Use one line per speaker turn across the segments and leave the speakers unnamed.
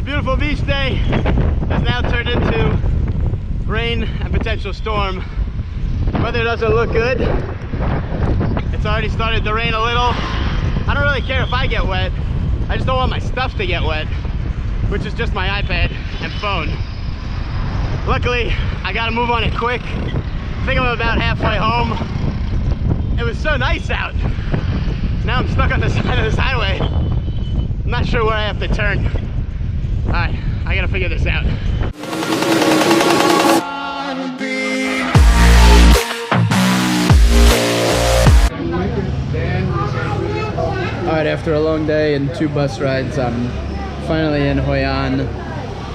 beautiful beach day has now turned into rain and potential storm. Weather doesn't look good. It's already started to rain a little. I don't really care if I get wet. I just don't want my stuff to get wet, which is just my iPad and phone. Luckily, I gotta move on it quick. I think I'm about halfway home. It was so nice out. Now I'm stuck on the side of this highway. I'm not sure where I have to turn. All right, I gotta figure this out. All right, after a long day and 2 bus rides, I'm finally in Hoi An.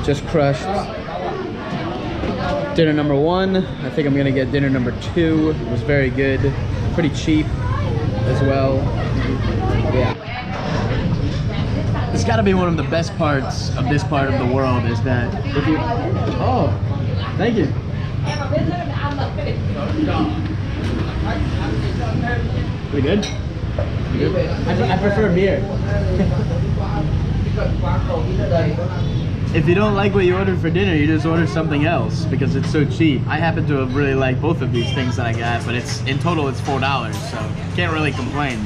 Just crushed dinner number 1. I think I'm gonna get dinner number 2. It was very good, pretty cheap as well. Yeah. It's gotta be one of the best parts of this part of the world is that if you... Oh, thank you. We good? I prefer beer. If you don't like what you ordered for dinner, you just order something else because it's so cheap. I happen to have really liked both of these things that I got, but it's in total it's $4, so can't really complain.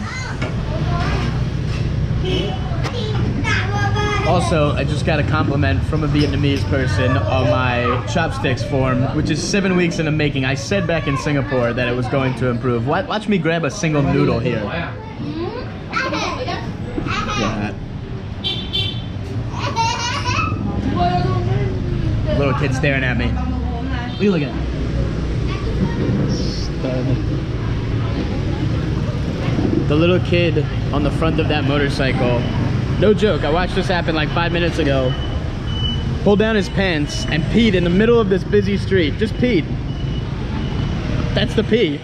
Also, I just got a compliment from a Vietnamese person on my chopsticks form, which is 7 weeks in the making. I said back in Singapore that it was going to improve. Watch me grab a single noodle here. Yeah. Little kid staring at me. What are you looking at? The little kid on the front of that motorcycle. No joke, I watched this happen like 5 minutes ago. Pulled down his pants and peed in the middle of this busy street. Just peed. That's the pee.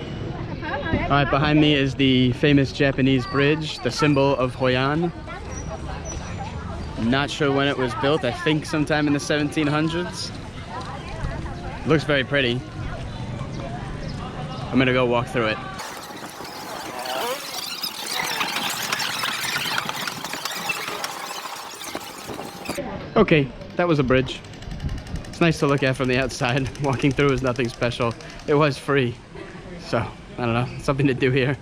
All right, behind me is the famous Japanese bridge, the symbol of Hoi An. I'm not sure when it was built. I think sometime in the 1700s. Looks very pretty. I'm gonna go walk through it. Okay, that was a bridge. It's nice to look at from the outside. Walking through is nothing special. It was free, so I don't know, something to do here.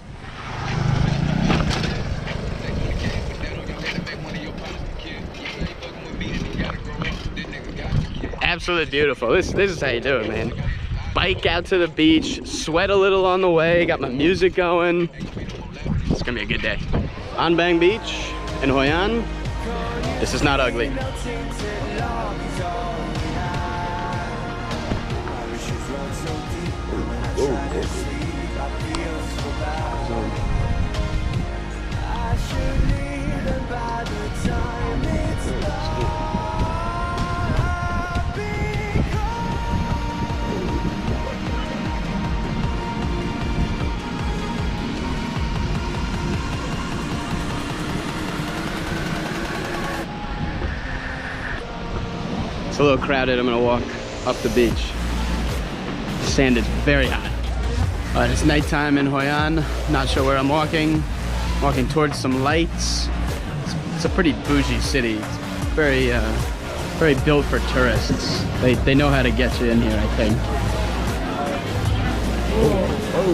Absolutely beautiful. This is how you do it, man. Bike out to the beach, sweat a little on the way, got my music going. It's gonna be a good day. On Bang Beach in Hoi An. This is not ugly. It's a little crowded. I'm gonna walk up the beach. The sand is very hot. All right, it's nighttime in Hoi An. Not sure where I'm walking. Walking towards some lights. It's a pretty bougie city. It's very, very built for tourists. They know how to get you in here, I think. Oh.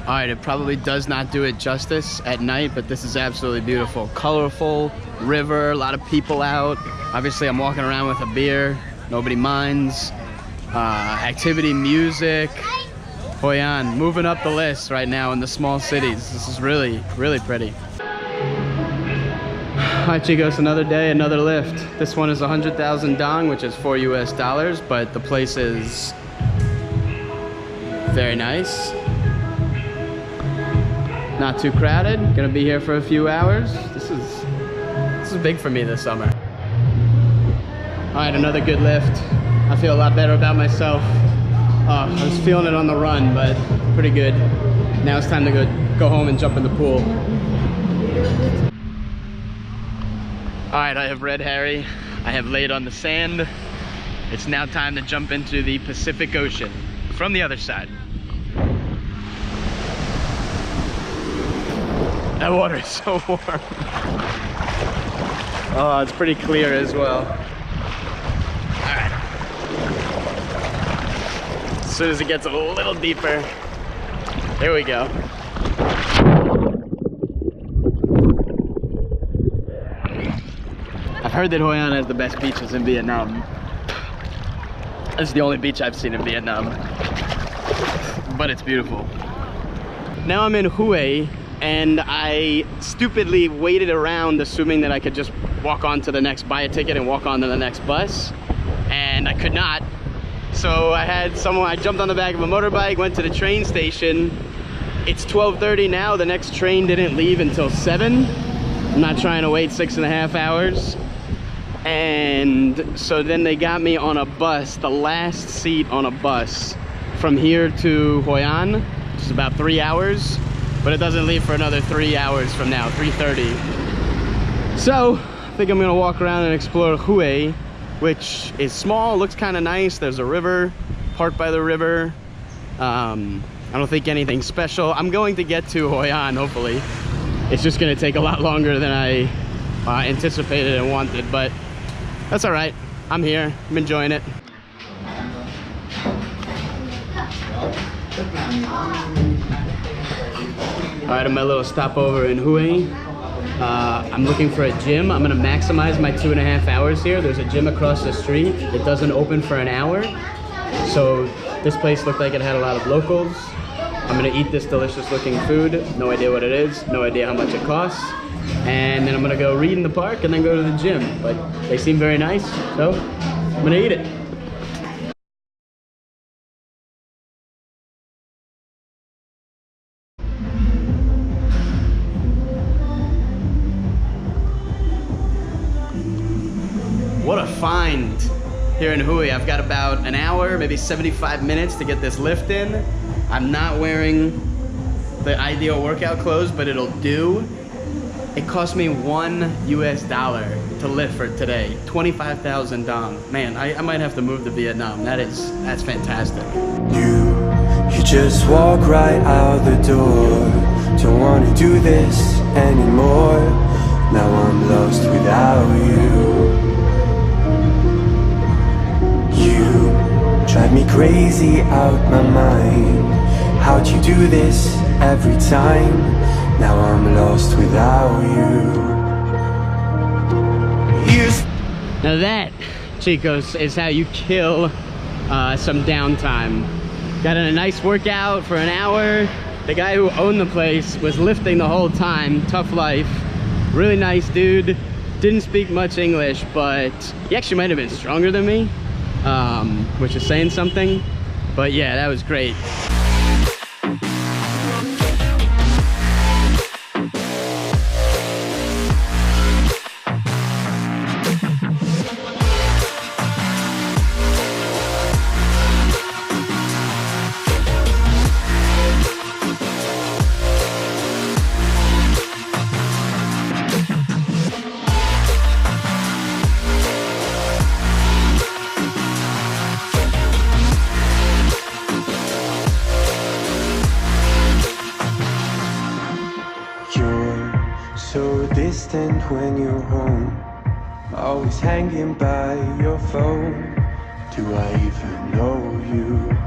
All right, it probably does not do it justice at night, but this is absolutely beautiful. Colorful river, a lot of people out. Obviously, I'm walking around with a beer. Nobody minds. Activity, music. Hoi An, moving up the list right now in the small cities. This is really, really pretty. Hi, chicos, another day, another lift. This one is 100,000 dong, which is $4 US, but the place is very nice. Not too crowded. Gonna be here for a few hours. This is big for me this summer. All right, another good lift. I feel a lot better about myself. I was feeling it on the run, but pretty good. Now it's time to go home and jump in the pool. All right, I have Red Harry. I have laid on the sand. It's now time to jump into the Pacific Ocean from the other side. That water is so warm. Oh, it's pretty clear as well. All right. As soon as it gets a little deeper, there we go. I've heard that Hoi An has the best beaches in Vietnam. This is the only beach I've seen in Vietnam, but it's beautiful. Now I'm in Hue, and I stupidly waited around assuming that I could just walk on to the next, buy a ticket and walk on to the next bus, and I could not. So I jumped on the back of a motorbike, went to the train station. It's 12:30 now, the next train didn't leave until 7. I'm not trying to wait 6.5 hours. And so then they got me on a bus, the last seat on a bus from here to Hoi An, which is about 3 hours, but it doesn't leave for another 3 hours from now, 3:30. So I think I'm gonna walk around and explore Hue, which is small, looks kind of nice. There's a river, park by the river. I don't think anything special. I'm going to get to Hoi An, hopefully. It's just gonna take a lot longer than I anticipated and wanted, but that's all right. I'm here, I'm enjoying it. All right, I'm at a little stopover in Hue. I'm looking for a gym. I'm gonna maximize my 2.5 hours here. There's a gym across the street. It doesn't open for an hour. So this place looked like it had a lot of locals. I'm gonna eat this delicious looking food. No idea what it is, no idea how much it costs. And then I'm gonna go read in the park and then go to the gym. But they seem very nice, so I'm gonna eat it. What a find here in Hue. I've got about an hour, maybe 75 minutes to get this lift in. I'm not wearing the ideal workout clothes, but it'll do. It cost me $1 US to lift for today. 25,000 dong. Man, I might have to move to Vietnam. That's fantastic.
You just walk right out the door. Don't wanna do this anymore. Now I'm lost without you. You drive me crazy out my mind. How'd you do this every time? Now I'm lost without you.
Now that, chicos, is how you kill some downtime. Got in a nice workout for an hour. The guy who owned the place was lifting the whole time. Tough life. Really nice dude. Didn't speak much English, but he actually might have been stronger than me, which is saying something. But yeah, that was great.
So distant when you're home, always hanging by your phone. Do I even know you?